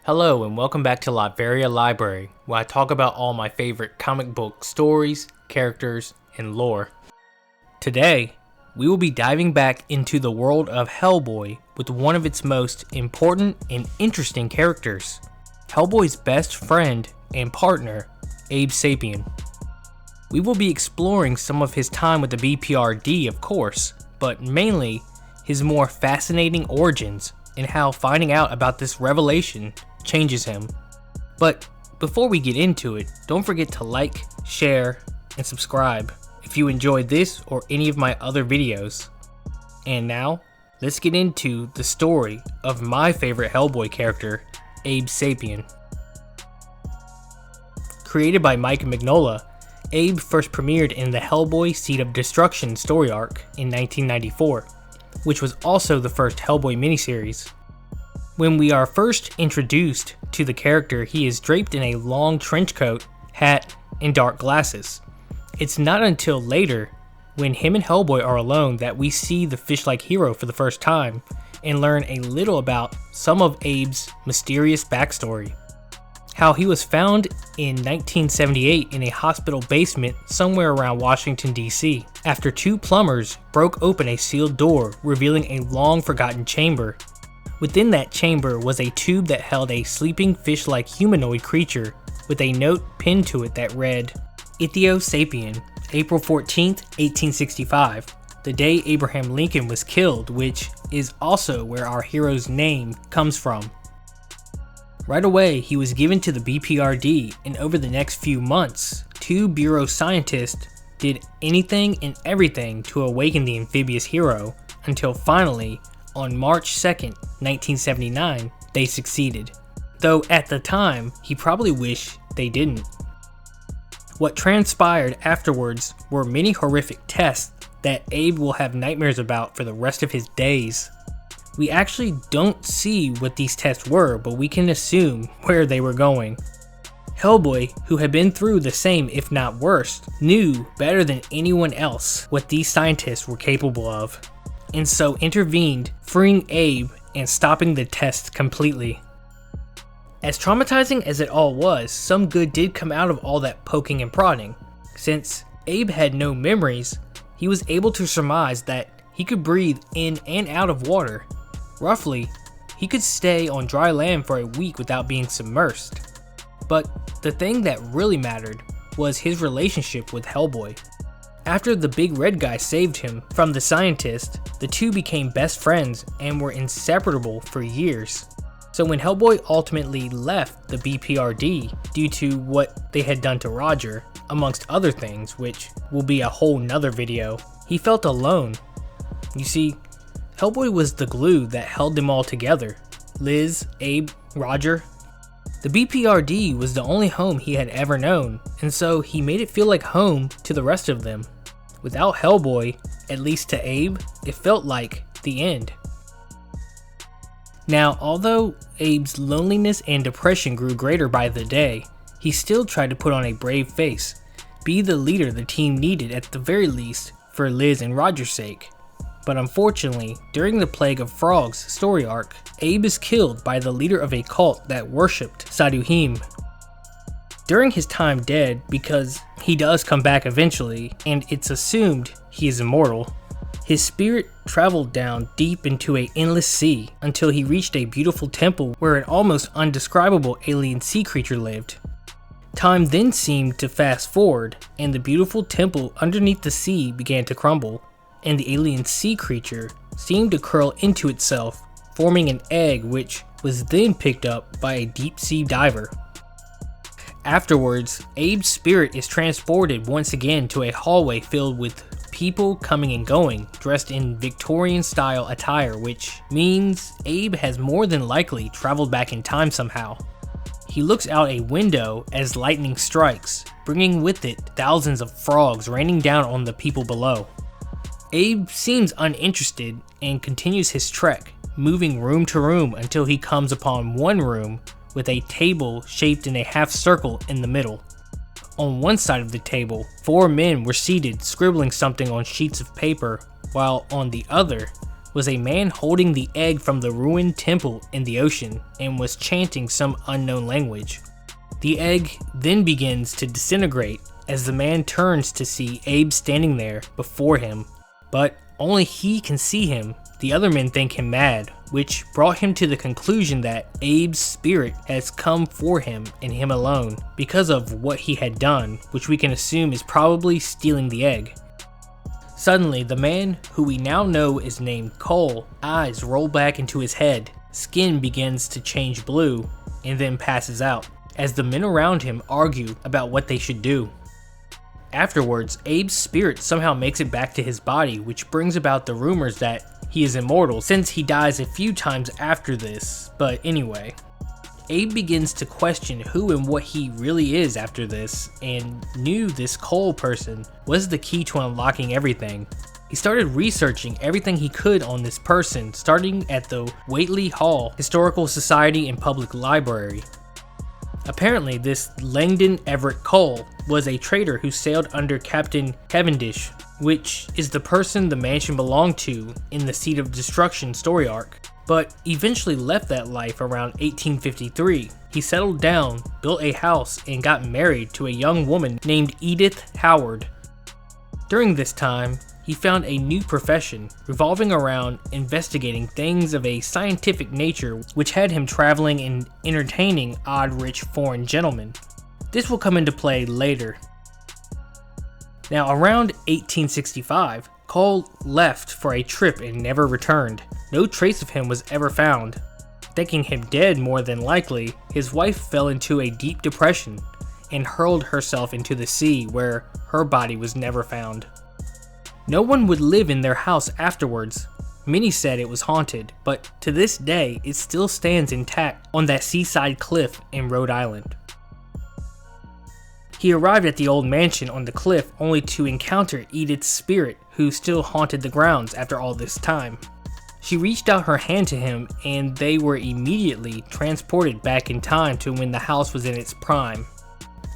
Hello and welcome back to Latveria Library, where I talk about all my favorite comic book stories, characters, and lore. Today, we will be diving back into the world of Hellboy with one of its most important and interesting characters, Hellboy's best friend and partner, Abe Sapien. We will be exploring some of his time with the BPRD, of course, but mainly his more fascinating origins and how finding out about this revelation changes him. But before we get into it, don't forget to like, share, and subscribe if you enjoyed this or any of my other videos. And now, let's get into the story of my favorite Hellboy character, Abe Sapien. Created by Mike Mignola, Abe first premiered in the Hellboy Seed of Destruction story arc in 1994, which was also the first Hellboy miniseries. When we are first introduced to the character, he is draped in a long trench coat, hat, and dark glasses. It's not until later, when him and Hellboy are alone, that we see the fish-like hero for the first time and learn a little about some of Abe's mysterious backstory. How he was found in 1978 in a hospital basement somewhere around Washington, D.C. after two plumbers broke open a sealed door, revealing a long-forgotten chamber. Within that chamber was a tube that held a sleeping fish-like humanoid creature with a note pinned to it that read, Abe Sapien, April 14th, 1865, the day Abraham Lincoln was killed, which is also where our hero's name comes from. Right away, he was given to the BPRD, and over the next few months, two Bureau scientists did anything and everything to awaken the amphibious hero, until finally, on March 2nd, 1979, they succeeded. Though at the time, he probably wished they didn't. What transpired afterwards were many horrific tests that Abe will have nightmares about for the rest of his days. We actually don't see what these tests were, but we can assume where they were going. Hellboy, who had been through the same if not worse, knew better than anyone else what these scientists were capable of, and so intervened, freeing Abe and stopping the tests completely. As traumatizing as it all was, some good did come out of all that poking and prodding. Since Abe had no memories, he was able to surmise that he could breathe in and out of water. Roughly, he could stay on dry land for a week without being submersed. But the thing that really mattered was his relationship with Hellboy. After the big red guy saved him from the scientist, the two became best friends and were inseparable for years. So when Hellboy ultimately left the BPRD due to what they had done to Roger, amongst other things, which will be a whole nother video, he felt alone. You see, Hellboy was the glue that held them all together. Liz, Abe, Roger. The BPRD was the only home he had ever known, and so he made it feel like home to the rest of them. Without Hellboy, at least to Abe, it felt like the end. Now, although Abe's loneliness and depression grew greater by the day, he still tried to put on a brave face, be the leader the team needed at the very least for Liz and Roger's sake. But unfortunately, during the Plague of Frogs story arc, Abe is killed by the leader of a cult that worshipped Saduhim. During his time dead, because he does come back eventually, and it's assumed he is immortal, his spirit traveled down deep into an endless sea until he reached a beautiful temple where an almost undescribable alien sea creature lived. Time then seemed to fast forward, and the beautiful temple underneath the sea began to crumble, and the alien sea creature seemed to curl into itself, forming an egg which was then picked up by a deep sea diver. Afterwards, Abe's spirit is transported once again to a hallway filled with people coming and going, dressed in Victorian-style attire, which means Abe has more than likely traveled back in time somehow. He looks out a window as lightning strikes, bringing with it thousands of frogs raining down on the people below. Abe seems uninterested and continues his trek, moving room to room until he comes upon one room with a table shaped in a half circle in the middle. On one side of the table, 4 men were seated scribbling something on sheets of paper, while on the other was a man holding the egg from the ruined temple in the ocean and was chanting some unknown language. The egg then begins to disintegrate as the man turns to see Abe standing there before him, but only he can see him. The other men think him mad, which brought him to the conclusion that Abe's spirit has come for him and him alone because of what he had done, which we can assume is probably stealing the egg. Suddenly, the man, who we now know is named Cole, eyes roll back into his head, skin begins to change blue, and then passes out, as the men around him argue about what they should do. Afterwards, Abe's spirit somehow makes it back to his body, which brings about the rumors that he is immortal since he dies a few times after this. But anyway, Abe begins to question who and what he really is after this, and knew this Cole person was the key to unlocking everything. He started researching everything he could on this person, starting at the Whately Hall Historical Society and Public Library. Apparently, this Langdon Everett Cole was a trader who sailed under Captain Cavendish, which is the person the mansion belonged to in the Seed of Destruction story arc, but eventually left that life around 1853. He settled down, built a house, and got married to a young woman named Edith Howard. During this time, he found a new profession revolving around investigating things of a scientific nature, which had him traveling and entertaining odd rich foreign gentlemen. This will come into play later. Now, around 1865, Cole left for a trip and never returned. No trace of him was ever found. Thinking him dead more than likely, his wife fell into a deep depression and hurled herself into the sea, where her body was never found. No one would live in their house afterwards. Many said it was haunted, but to this day it still stands intact on that seaside cliff in Rhode Island. He arrived at the old mansion on the cliff only to encounter Edith's spirit, who still haunted the grounds after all this time. She reached out her hand to him, and they were immediately transported back in time to when the house was in its prime.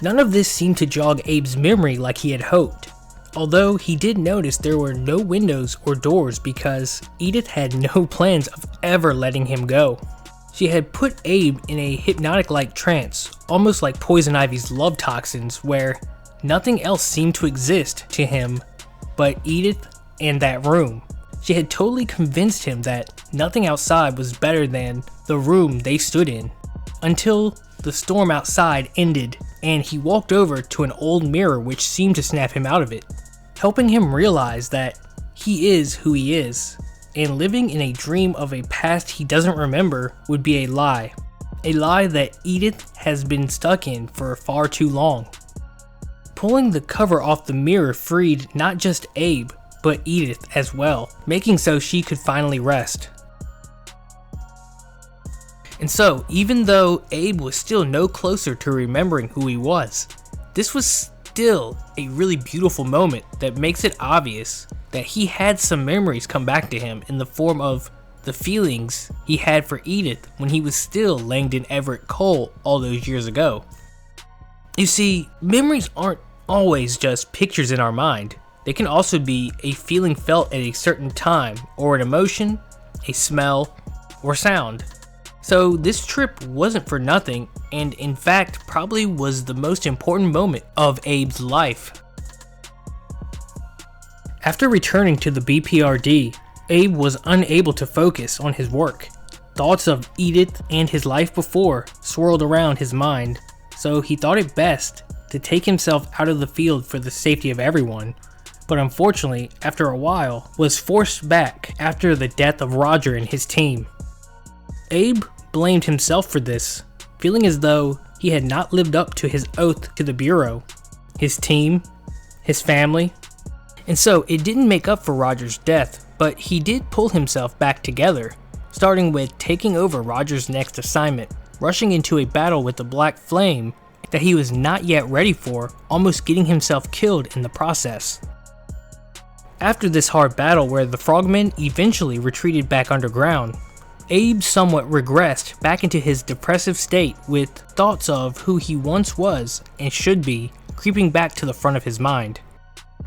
None of this seemed to jog Abe's memory like he had hoped, although he did notice there were no windows or doors because Edith had no plans of ever letting him go. She had put Abe in a hypnotic-like trance, almost like Poison Ivy's love toxins, where nothing else seemed to exist to him but Edith and that room. She had totally convinced him that nothing outside was better than the room they stood in, until the storm outside ended and he walked over to an old mirror which seemed to snap him out of it, helping him realize that he is who he is, and living in a dream of a past he doesn't remember would be a lie that Edith has been stuck in for far too long. Pulling the cover off the mirror freed not just Abe, but Edith as well, making so she could finally rest. And so, even though Abe was still no closer to remembering who he was, this was still a really beautiful moment that makes it obvious that he had some memories come back to him in the form of the feelings he had for Edith when he was still Langdon Everett Cole all those years ago. You see, memories aren't always just pictures in our mind. They can also be a feeling felt at a certain time, or an emotion, a smell, or sound. So this trip wasn't for nothing, and in fact probably was the most important moment of Abe's life. After returning to the BPRD, Abe was unable to focus on his work. Thoughts of Edith and his life before swirled around his mind, so he thought it best to take himself out of the field for the safety of everyone, but unfortunately, after a while, was forced back after the death of Roger and his team. Abe blamed himself for this, feeling as though he had not lived up to his oath to the Bureau, his team, his family, and so it didn't make up for Roger's death, but he did pull himself back together, starting with taking over Roger's next assignment, rushing into a battle with the Black Flame that he was not yet ready for, almost getting himself killed in the process. After this hard battle where the Frogmen eventually retreated back underground, Abe somewhat regressed back into his depressive state with thoughts of who he once was and should be creeping back to the front of his mind.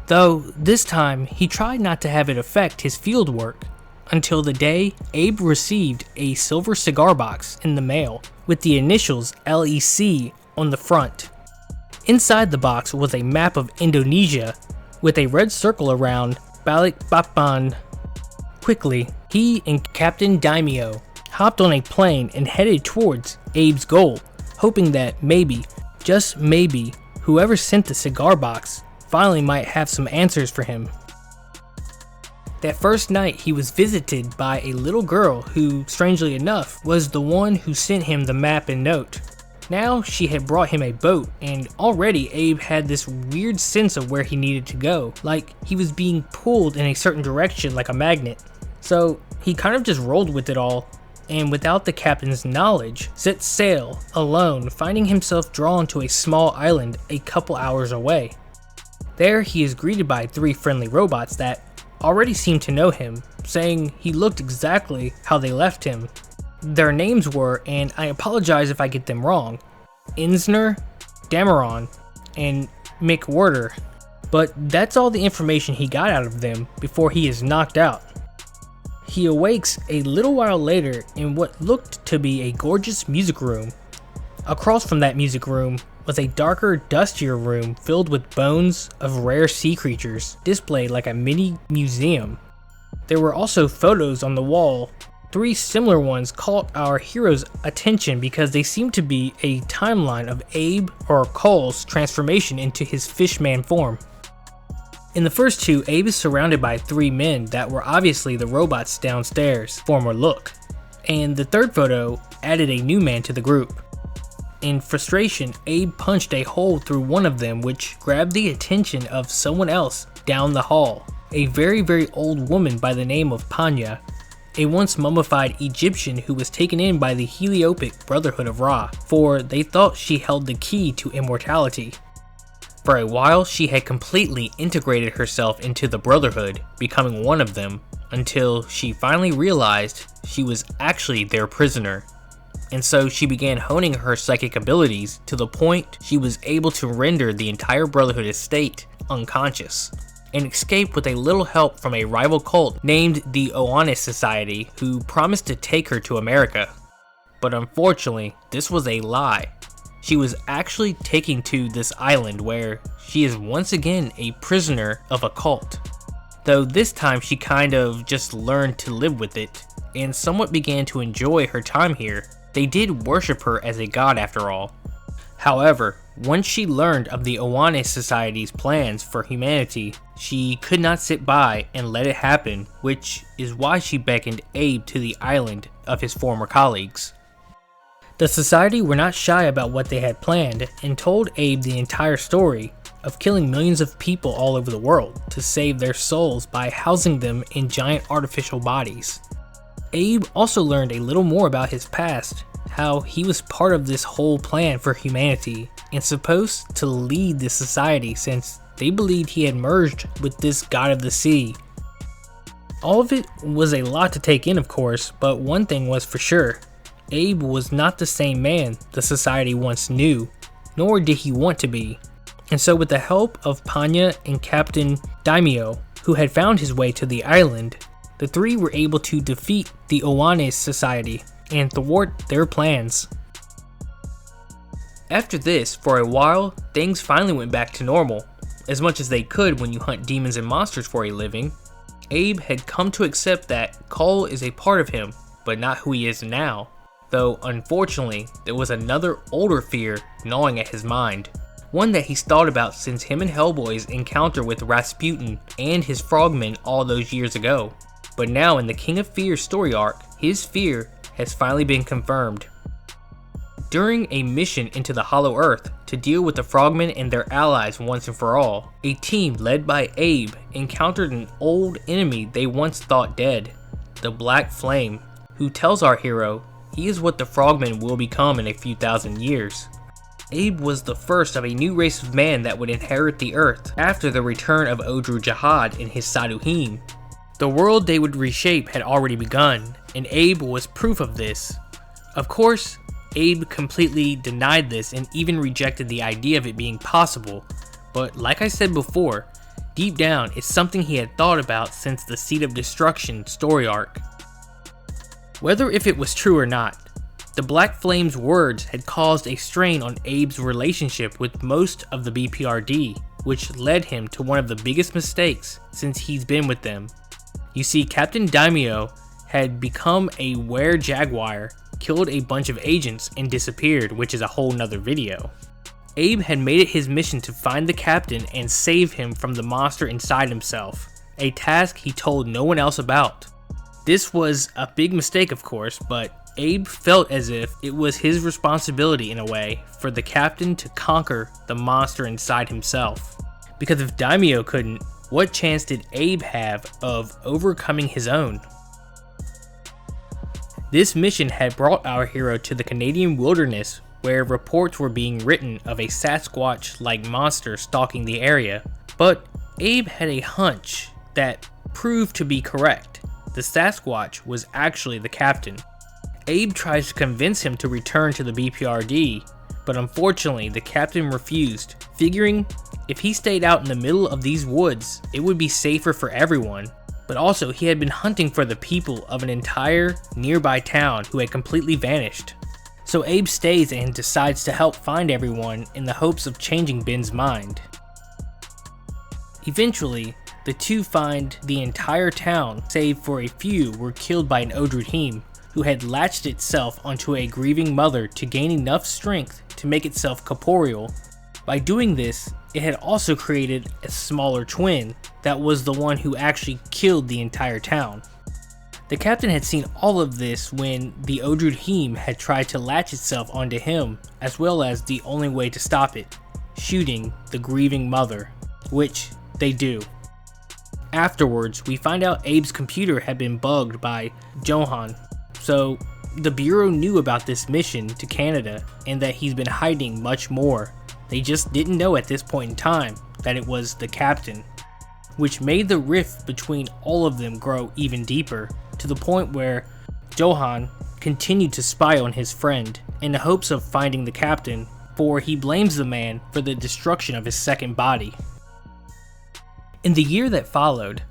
Though this time he tried not to have it affect his field work, until the day Abe received a silver cigar box in the mail with the initials LEC on the front. Inside the box was a map of Indonesia with a red circle around Balikpapan. Quickly, he and Captain Daimio hopped on a plane and headed towards Abe's goal, hoping that maybe, just maybe, whoever sent the cigar box finally might have some answers for him. That first night, he was visited by a little girl who, strangely enough, was the one who sent him the map and note. Now she had brought him a boat, and already Abe had this weird sense of where he needed to go, like he was being pulled in a certain direction like a magnet. So he kind of just rolled with it all, and without the captain's knowledge, set sail alone, finding himself drawn to a small island a couple hours away. There he is greeted by 3 friendly robots that already seemed to know him, saying he looked exactly how they left him. Their names were, and I apologize if I get them wrong, Insner, Dameron, and McWhorter. But that's all the information he got out of them before he is knocked out. He awakes a little while later in what looked to be a gorgeous music room. Across from that music room was a darker, dustier room filled with bones of rare sea creatures, displayed like a mini museum. There were also photos on the wall. 3 similar ones caught our hero's attention because they seemed to be a timeline of Abe or Cole's transformation into his fishman form. In the first 2, Abe is surrounded by 3 men that were obviously the robots downstairs, form or look, and the third photo added a new man to the group. In frustration, Abe punched a hole through one of them, which grabbed the attention of someone else down the hall, a very old woman by the name of Panya, a once mummified Egyptian who was taken in by the Heliopic Brotherhood of Ra, for they thought she held the key to immortality. For a while, she had completely integrated herself into the Brotherhood, becoming one of them, until she finally realized she was actually their prisoner. And so she began honing her psychic abilities to the point she was able to render the entire Brotherhood estate unconscious, and escape with a little help from a rival cult named the Oannes Society, who promised to take her to America. But unfortunately, this was a lie. She was actually taken to this island where she is once again a prisoner of a cult. Though this time she kind of just learned to live with it, and somewhat began to enjoy her time here. They did worship her as a god after all. However, once she learned of the Oannes Society's plans for humanity, she could not sit by and let it happen, which is why she beckoned Abe to the island of his former colleagues. The Society were not shy about what they had planned and told Abe the entire story of killing millions of people all over the world to save their souls by housing them in giant artificial bodies. Abe also learned a little more about his past, how he was part of this whole plan for humanity and supposed to lead the society since they believed he had merged with this god of the sea. All of it was a lot to take in, of course, but one thing was for sure. Abe was not the same man the society once knew, nor did he want to be. And so with the help of Panya and Captain Daimio, who had found his way to the island, the 3 were able to defeat the Oannes Society and thwart their plans. After this, for a while, things finally went back to normal, as much as they could when you hunt demons and monsters for a living. Abe had come to accept that Cole is a part of him, but not who he is now. Though unfortunately, there was another older fear gnawing at his mind. One that he's thought about since him and Hellboy's encounter with Rasputin and his frogmen all those years ago. But now in the King of Fear's story arc, his fear has finally been confirmed. During a mission into the Hollow Earth to deal with the frogmen and their allies once and for all, a team led by Abe encountered an old enemy they once thought dead, the Black Flame, who tells our hero he is what the frogmen will become in a few thousand years. Abe was the first of a new race of man that would inherit the Earth after the return of Odru Jahad and his Saduhim. The world they would reshape had already begun, and Abe was proof of this. Of course, Abe completely denied this and even rejected the idea of it being possible, but like I said before, Deep down, it's something he had thought about since the Seed of Destruction story arc. Whether if it was true or not, the Black Flame's words had caused a strain on Abe's relationship with most of the BPRD, which led him to one of the biggest mistakes since he's been with them. You see, Captain Daimio had become a were-jaguar, killed a bunch of agents, and disappeared, which is a whole nother video. Abe had made it his mission to find the captain and save him from the monster inside himself, a task he told no one else about. This was a big mistake, of course, but Abe felt as if it was his responsibility in a way for the captain to conquer the monster inside himself. Because if Daimio couldn't, what chance did Abe have of overcoming his own? This mission had brought our hero to the Canadian wilderness, where reports were being written of a Sasquatch-like monster stalking the area. But Abe had a hunch that proved to be correct. The Sasquatch was actually the captain. Abe tries to convince him to return to the BPRD, but unfortunately the captain refused, figuring if he stayed out in the middle of these woods, it would be safer for everyone. But also, he had been hunting for the people of an entire nearby town who had completely vanished. So Abe stays and decides to help find everyone in the hopes of changing Ben's mind. Eventually, the two find the entire town, save for a few were killed by an Odruhim, who had latched itself onto a grieving mother to gain enough strength to make itself corporeal. By doing this, it had also created a smaller twin that was the one who actually killed the entire town. The captain had seen all of this when the Odruhim had tried to latch itself onto him, as well as the only way to stop it, shooting the grieving mother, which they do. Afterwards, we find out Abe's computer had been bugged by Johan, so the Bureau knew about this mission to Canada and that he's been hiding much more. They just didn't know at this point in time that it was the captain, which made the rift between all of them grow even deeper, to the point where Johan continued to spy on his friend in the hopes of finding the captain, for he blames the man for the destruction of his second body. In the year that followed,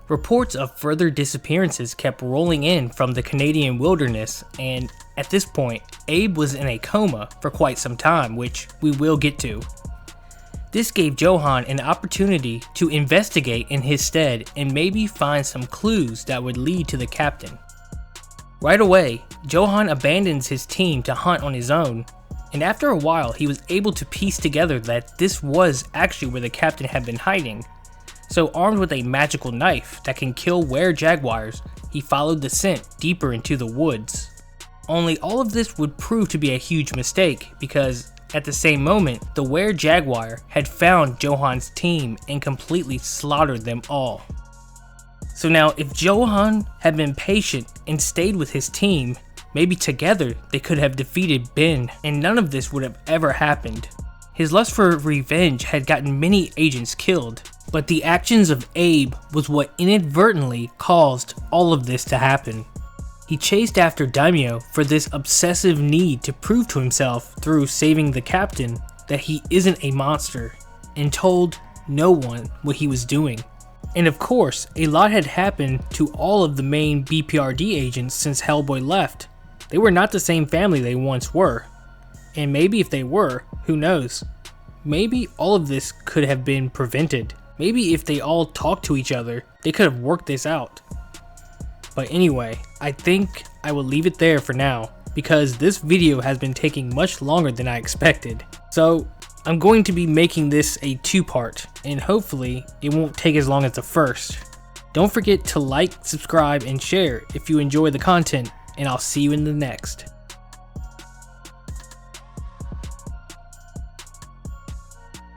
reports of further disappearances kept rolling in from the Canadian wilderness, and at this point, Abe was in a coma for quite some time, which we will get to. This gave Johan an opportunity to investigate in his stead and maybe find some clues that would lead to the captain. Right away, Johan abandons his team to hunt on his own, and after a while he was able to piece together that this was actually where the captain had been hiding. So armed with a magical knife that can kill were-jaguars, he followed the scent deeper into the woods. Only all of this would prove to be a huge mistake, because at the same moment, the were-jaguar had found Johan's team and completely slaughtered them all. So now, if Johan had been patient and stayed with his team, maybe together they could have defeated Ben, and none of this would have ever happened. His lust for revenge had gotten many agents killed, but the actions of Abe was what inadvertently caused all of this to happen. He chased after Daimio for this obsessive need to prove to himself through saving the captain that he isn't a monster, and told no one what he was doing. And of course, a lot had happened to all of the main BPRD agents since Hellboy left. They were not the same family they once were. And maybe if they were, who knows? Maybe all of this could have been prevented. Maybe if they all talked to each other, they could have worked this out. But anyway, I think I will leave it there for now, because this video has been taking much longer than I expected. So I'm going to be making this a two-part, and hopefully it won't take as long as the first. Don't forget to like, subscribe, and share if you enjoy the content, and I'll see you in the next.